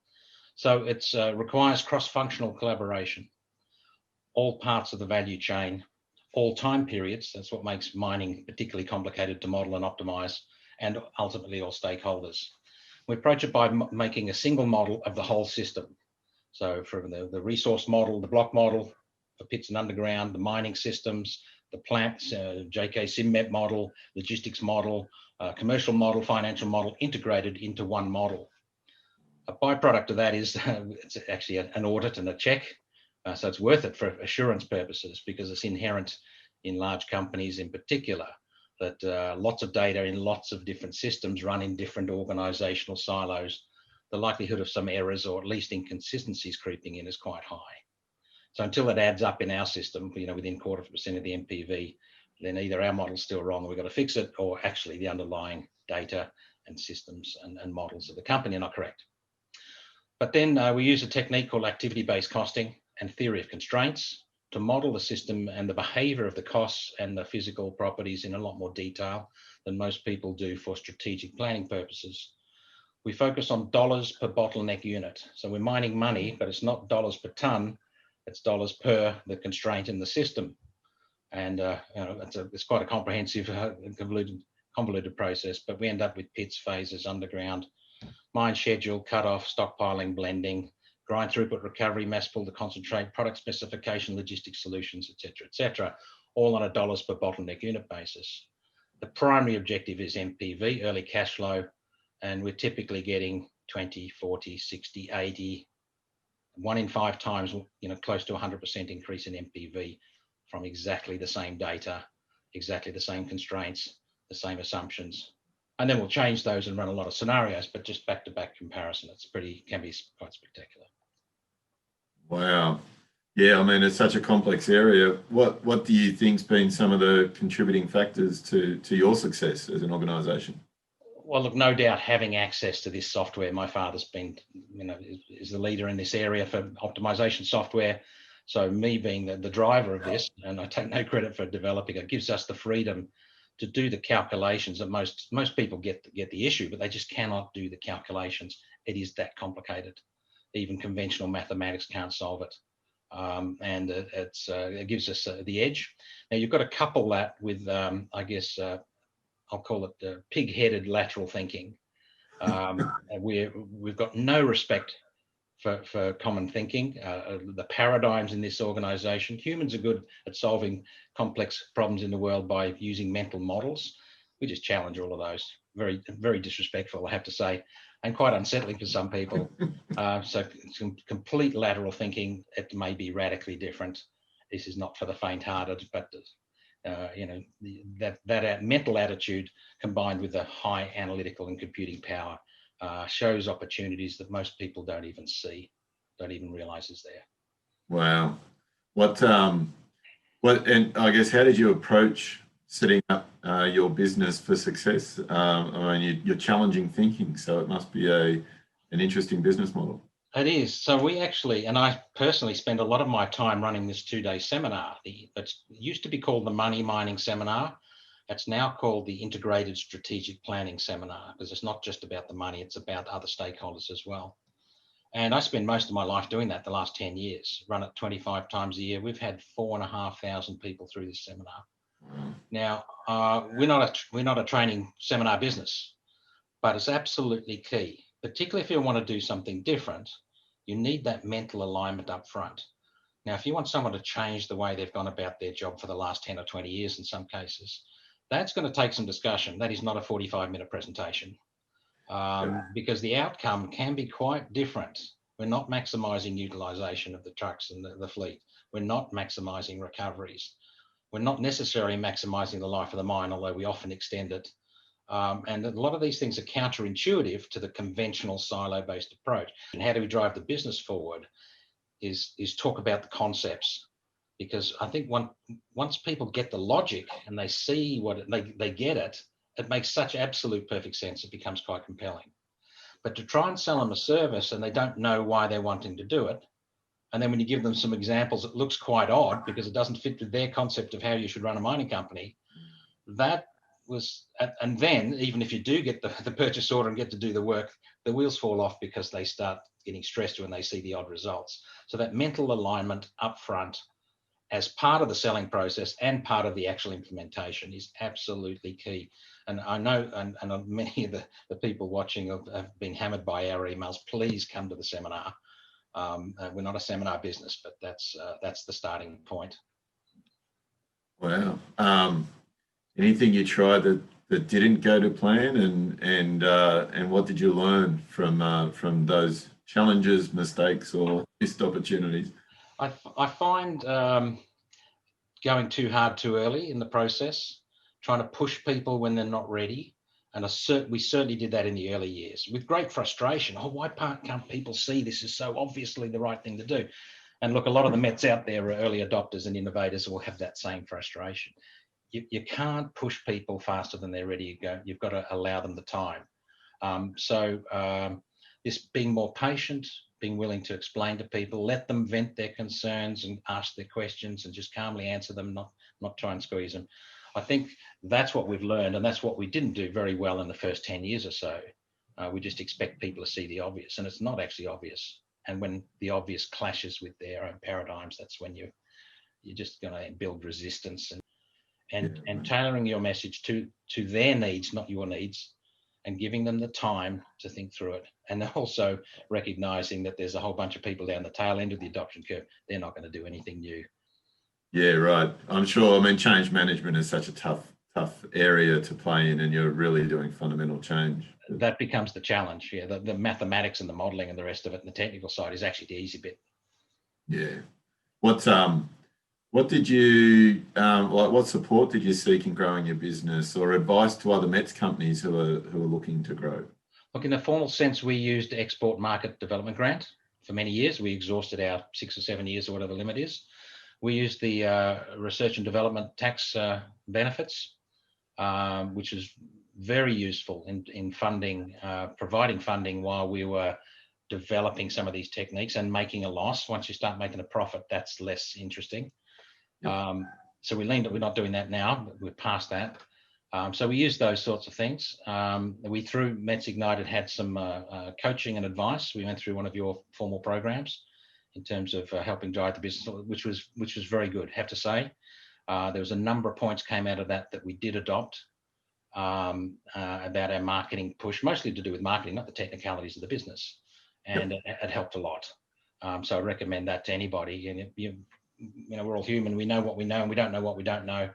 So it requires cross-functional collaboration, all parts of the value chain, all time periods. That's what makes mining particularly complicated to model and optimize, and ultimately all stakeholders. We approach it by making a single model of the whole system. So from the resource model, the block model for pits and underground, the mining systems, the plants, JK SimMet model, logistics model, commercial model, financial model, integrated into one model. A byproduct of that is it's actually an audit and a check. So it's worth it for assurance purposes, because it's inherent in large companies in particular that lots of data in lots of different systems run in different organizational silos. The likelihood of some errors or at least inconsistencies creeping in is quite high. So until it adds up in our system, within 0.25% of the MPV, then either our model's still wrong and we've got to fix it, or actually the underlying data and systems and models of the company are not correct. But then we use a technique called activity-based costing and theory of constraints to model the system and the behavior of the costs and the physical properties in a lot more detail than most people do for strategic planning purposes. We focus on dollars per bottleneck unit. So we're mining money, but it's not dollars per ton, it's dollars per the constraint in the system. And it's quite a comprehensive, convoluted process, but we end up with pits, phases, underground, mine schedule, cut-off, stockpiling, blending, grind throughput recovery, mass pull to concentrate, product specification, logistics solutions, et cetera, all on a dollars per bottleneck unit basis. The primary objective is MPV, early cash flow, and we're typically getting 20, 40, 60, 80, 1 in 5 times, close to 100% increase in MPV from exactly the same data, exactly the same constraints, the same assumptions. And then we'll change those and run a lot of scenarios, but just back-to-back comparison, can be quite spectacular.
Wow. Yeah, I mean, it's such a complex area. What do you think's been some of the contributing factors to your success as an organisation?
Well, look, no doubt having access to this software. My father's been, is the leader in this area for optimization software. So me being the driver of this, and I take no credit for developing it, gives us the freedom to do the calculations that most people get the issue, but they just cannot do the calculations. It is that complicated. Even conventional mathematics can't solve it. And it gives us the edge. Now you've got to couple that with, I guess, I'll call it pig-headed lateral thinking. We've got no respect for common thinking. The paradigms in this organization, humans are good at solving complex problems in the world by using mental models. We just challenge all of those. Very, very disrespectful, I have to say, and quite unsettling for some people. So some complete lateral thinking, it may be radically different. This is not for the faint-hearted, but that mental attitude combined with the high analytical and computing power shows opportunities that most people don't even see, don't even realize is there.
Wow. And I guess, how did you approach setting up your business for success? I mean, you're challenging thinking, so it must be an interesting business model.
It is. So we actually, and I personally spend a lot of my time running this 2-day seminar. It used to be called the Money Mining Seminar. It's now called the Integrated Strategic Planning Seminar, because it's not just about the money, it's about other stakeholders as well. And I spend most of my life doing that the last 10 years, run it 25 times a year. We've had 4,500 people through this seminar. Now, we're not a training seminar business, but it's absolutely key, particularly if you want to do something different. You need that mental alignment up front. Now, if you want someone to change the way they've gone about their job for the last 10 or 20 years in some cases, that's going to take some discussion. That is not a 45-minute presentation, because the outcome can be quite different. We're not maximizing utilization of the trucks and the fleet. We're not maximizing recoveries. We're not necessarily maximizing the life of the mine, although we often extend it. And a lot of these things are counterintuitive to the conventional silo-based approach. And how do we drive the business forward is talk about the concepts, because I think once people get the logic and they see they get it, it makes such absolute perfect sense. It becomes quite compelling. But to try and sell them a service and they don't know why they're wanting to do it, and then when you give them some examples, it looks quite odd because it doesn't fit with their concept of how you should run a mining company. And then even if you do get the purchase order and get to do the work, the wheels fall off because they start getting stressed when they see the odd results. So that mental alignment up front as part of the selling process and part of the actual implementation is absolutely key. And I know, and many of the people watching have been hammered by our emails. Please come to the seminar. We're not a seminar business, but that's the starting point.
Wow. Anything you tried that didn't go to plan, and what did you learn from those challenges, mistakes, or missed opportunities?
I find going too hard too early in the process, trying to push people when they're not ready. And we certainly did that in the early years with great frustration. Oh, why can't people see this is so obviously the right thing to do? And look, a lot of the METS out there are early adopters and innovators who will have that same frustration. You can't push people faster than they're ready to go. You've got to allow them the time. So this being more patient, being willing to explain to people, let them vent their concerns and ask their questions and just calmly answer them, not try and squeeze them. I think that's what we've learned, and that's what we didn't do very well in the first 10 years or so. We just expect people to see the obvious, and it's not actually obvious. And when the obvious clashes with their own paradigms, that's when you're just going to build resistance, and tailoring your message to their needs, not your needs, and giving them the time to think through it. And also recognizing that there's a whole bunch of people down the tail end of the adoption curve. They're not going to do anything new. Yeah,
right. I'm sure. I mean, change management is such a tough area to play in, and you're really doing fundamental change.
That becomes the challenge. Yeah, the mathematics and the modeling and the rest of it, and the technical side is actually the easy bit.
Yeah. What did you what support did you seek in growing your business, or advice to other METS companies who are looking to grow?
Look, in the formal sense, we used Export Market Development Grant for many years. We exhausted our 6 or 7 years or whatever the limit is. We used the research and development tax benefits, which is very useful in funding, providing funding while we were developing some of these techniques and making a loss. Once you start making a profit, that's less interesting. Yep. So we leaned, we're not doing that now, but we're past that. So we used those sorts of things. We, through METS Ignited, had some coaching and advice. We went through one of your formal programs in terms of helping drive the business, which was very good, have to say. There was a number of points came out of that we did adopt about our marketing push, mostly to do with marketing, not the technicalities of the business. And it helped a lot. So I recommend that to anybody. And you know, we're all human. We know what we know, and we don't know what we don't know.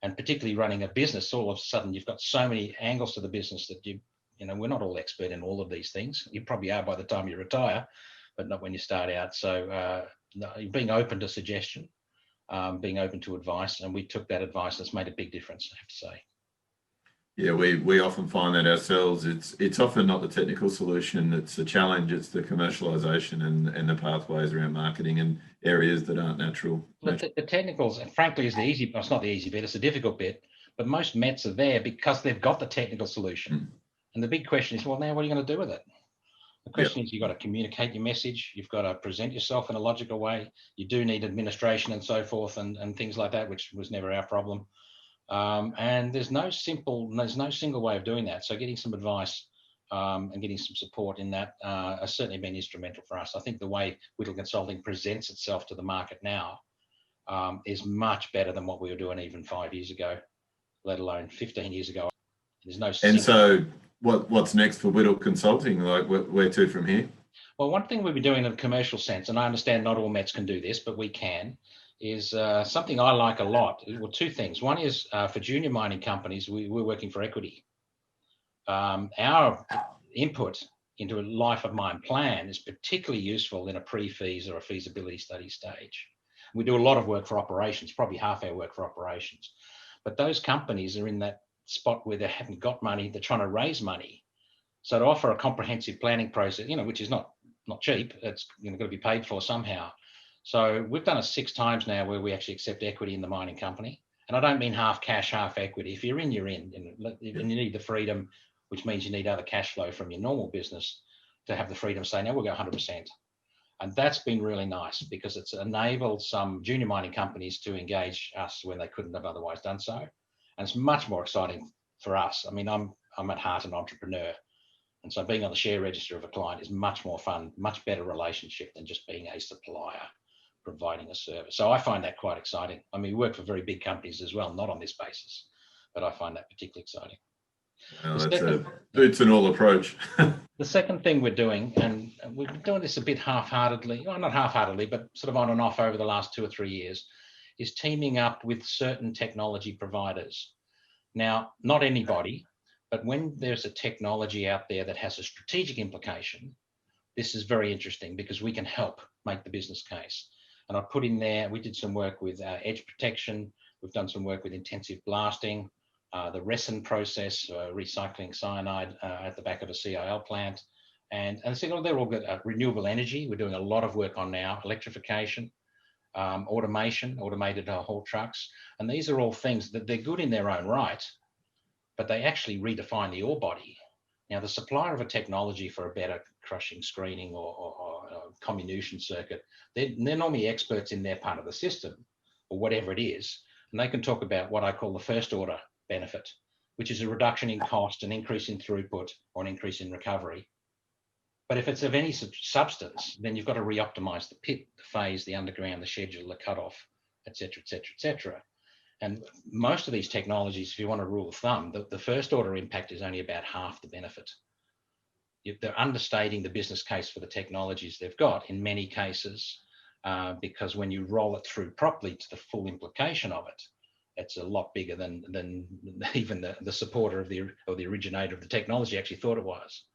And particularly running a business, all of a sudden you've got so many angles to the business that you know, we're not all expert in all of these things. You probably are by the time you retire, but not when you start out. So being open to suggestion, being open to advice, and we took that advice. That's made a big difference, I have to say.
Yeah, we often find that ourselves. It's often not the technical solution. It's the challenge. It's the commercialization and the pathways around marketing and areas that aren't natural.
Look, the technicals, frankly, is the easy. Well, it's not the easy bit. It's the difficult bit. But most METs are there because they've got the technical solution. And the big question is, well, now what are you going to do with it? The question is, you've got to communicate your message. You've got to present yourself in a logical way. You do need administration and so forth and things like that, which was never our problem. And there's no single way of doing that. So getting some advice and getting some support in that has certainly been instrumental for us. I think the way Whittle Consulting presents itself to the market now is much better than what we were doing even 5 years ago, let alone 15 years ago. There's no.
And so what's next for Whittle Consulting? Like where to from here?
Well, one thing we've been doing in a commercial sense, and I understand not all METs can do this, but we can, is something I like a lot. Well, two things. One is for junior mining companies, we're working for equity. Our input into a life of mine plan is particularly useful in a pre-feas or a feasibility study stage. We do a lot of work for operations, probably half our work for operations. But those companies are in that spot where they haven't got money, they're trying to raise money. So to offer a comprehensive planning process, you know, which is not cheap, it's got to be paid for somehow. So we've done it 6 times now where we actually accept equity in the mining company. And I don't mean half cash, half equity. If you're in, you're in. And you need the freedom, which means you need other cash flow from your normal business to have the freedom to say, now we'll go 100%. And that's been really nice because it's enabled some junior mining companies to engage us when they couldn't have otherwise done so. And it's much more exciting for us. I mean, I'm at heart an entrepreneur. And so being on the share register of a client is much more fun, much better relationship than just being a supplier providing a service. So I find that quite exciting. I mean, we work for very big companies as well, not on this basis, but I find that particularly exciting.
Well, that's a boots and all approach.
The second thing we're doing, and we've been doing this a bit half-heartedly, well, not half-heartedly, but sort of on and off over the last 2 or 3 years, is teaming up with certain technology providers. Now, not anybody, but when there's a technology out there that has a strategic implication, this is very interesting because we can help make the business case. And I put in there, we did some work with edge protection. We've done some work with intensive blasting, the resin process, recycling cyanide at the back of a CIL plant. And so they're all good. Renewable energy, we're doing a lot of work on now, electrification, automation, automated haul trucks. And these are all things that they're good in their own right, but they actually redefine the ore body. Now, the supplier of a technology for a better crushing, screening, or comminution circuit, they're normally experts in their part of the system, or whatever it is, and they can talk about what I call the first order benefit, which is a reduction in cost, an increase in throughput, or an increase in recovery. But if it's of any substance, then you've got to re-optimize the pit, the phase, the underground, the schedule, the cutoff, et cetera, et cetera, et cetera. And most of these technologies, if you want a rule of thumb, the first order impact is only about half the benefit. They're understating the business case for the technologies they've got in many cases, because when you roll it through properly to the full implication of it, it's a lot bigger than even the supporter of the originator of the technology actually thought it was.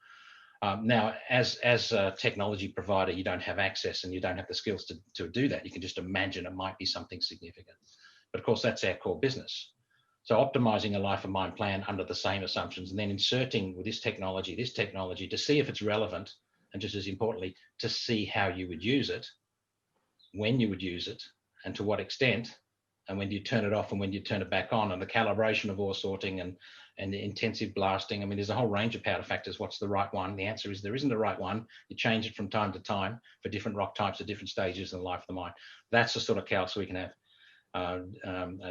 Now, as a technology provider, you don't have access and you don't have the skills to do that. You can just imagine it might be something significant. But of course, that's our core business. So optimizing a life of mine plan under the same assumptions, and then inserting with this technology to see if it's relevant, and just as importantly, to see how you would use it, when you would use it, and to what extent, and when do you turn it off and when do you turn it back on, and the calibration of ore sorting and the intensive blasting. I mean, there's a whole range of powder factors. What's the right one? The answer is there isn't a right one. You change it from time to time for different rock types at different stages in the life of the mine. That's the sort of calcs we can have.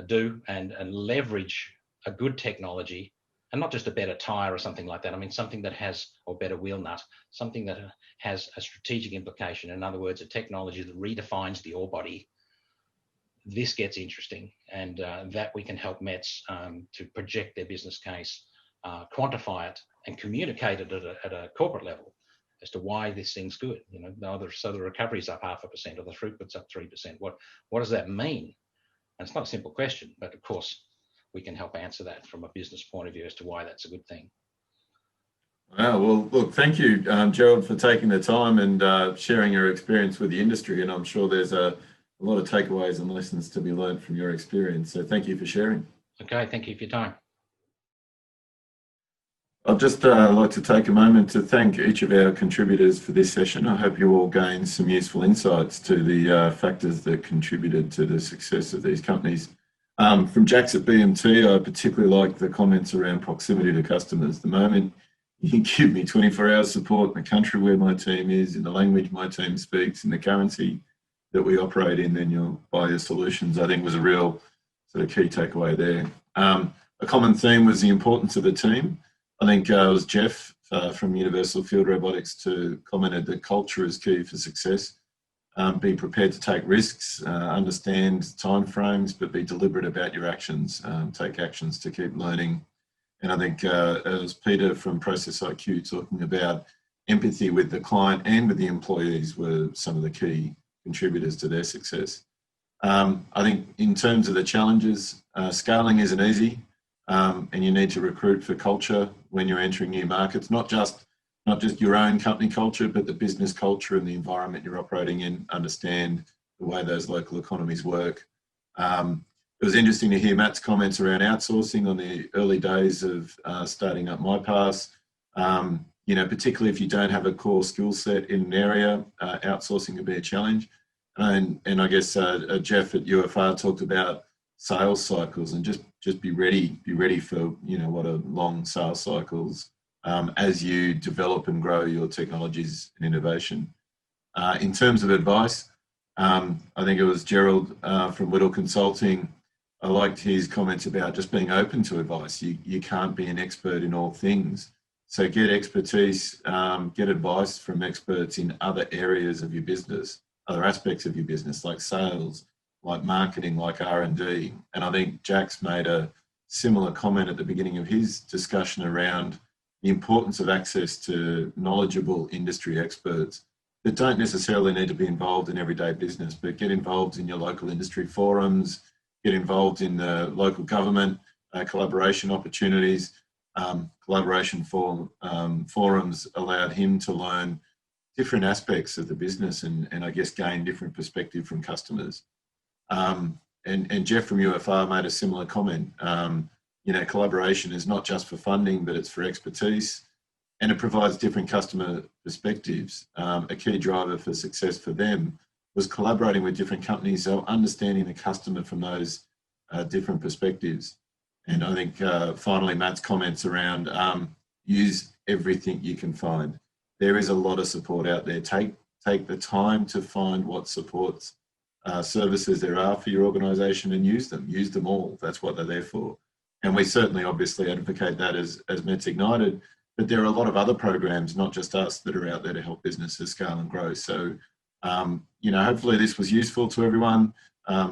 Do and leverage a good technology, and not just a better tire or something like that. I mean, something that has, or better wheel nut, something that has a strategic implication. In other words, a technology that redefines the ore body. This gets interesting, and that we can help METS to project their business case, quantify it, and communicate it at a corporate level as to why this thing's good. You know, so the recovery's up 0.5% or the throughput's up 3%. What does that mean? And it's not a simple question, but of course, we can help answer that from a business point of view as to why that's a good thing.
Wow, well, look, thank you, Gerald, for taking the time and sharing your experience with the industry. And I'm sure there's a lot of takeaways and lessons to be learned from your experience. So thank you for sharing.
Okay, thank you for your time.
I'd just like to take a moment to thank each of our contributors for this session. I hope you all gained some useful insights to the factors that contributed to the success of these companies. From Jacques at BMT, I particularly like the comments around proximity to customers. The moment you give me 24-hour support in the country where my team is, in the language my team speaks, in the currency that we operate in, then you'll buy your solutions, I think was a real sort of key takeaway there. A common theme was the importance of the team. I think it was Jeff from Universal Field Robotics who commented that culture is key for success. Be prepared to take risks, understand timeframes, but be deliberate about your actions. Take actions to keep learning. And I think it was Pieter from Process IQ talking about empathy with the client and with the employees were some of the key contributors to their success. I think in terms of the challenges, scaling isn't easy. And you need to recruit for culture when you're entering new markets, not just your own company culture, but the business culture and the environment you're operating in, understand the way those local economies work. It was interesting to hear Matt's comments around outsourcing on the early days of starting up MyPass. You know, particularly if you don't have a core skill set in an area, outsourcing can be a challenge. And I guess Jeff at UFR talked about sales cycles and just be ready for, you know, what are long sales cycles as you develop and grow your technologies and innovation. In terms of advice, I think it was Gerald from Whittle Consulting. I liked his comments about just being open to advice. You can't be an expert in all things. So get expertise, get advice from experts in other areas of your business, other aspects of your business, like sales, like marketing, like R&D. And I think Jacques made a similar comment at the beginning of his discussion around the importance of access to knowledgeable industry experts that don't necessarily need to be involved in everyday business, but get involved in your local industry forums, get involved in the local government, collaboration opportunities. Collaboration forums allowed him to learn different aspects of the business and I guess gain different perspective from customers. And Jeff from UFR made a similar comment. You know, collaboration is not just for funding, but it's for expertise, and it provides different customer perspectives. A key driver for success for them was collaborating with different companies, so understanding the customer from those different perspectives. And I think finally Matt's comments around use everything you can find. There is a lot of support out there. Take the time to find what supports services there are for your organisation and use them. Use them all. That's what they're there for. And we certainly obviously advocate that as METS Ignited, but there are a lot of other programs, not just us, that are out there to help businesses scale and grow. So, hopefully this was useful to everyone.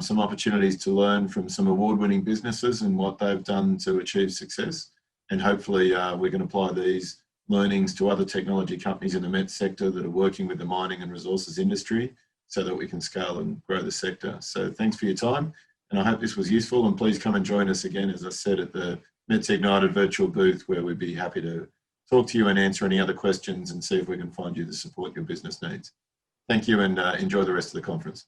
Some opportunities to learn from some award-winning businesses and what they've done to achieve success. And hopefully we can apply these learnings to other technology companies in the METS sector that are working with the mining and resources industry so that we can scale and grow the sector. So thanks for your time. And I hope this was useful, and please come and join us again, as I said, at the METS Ignited virtual booth, where we'd be happy to talk to you and answer any other questions and see if we can find you the support your business needs. Thank you, and enjoy the rest of the conference.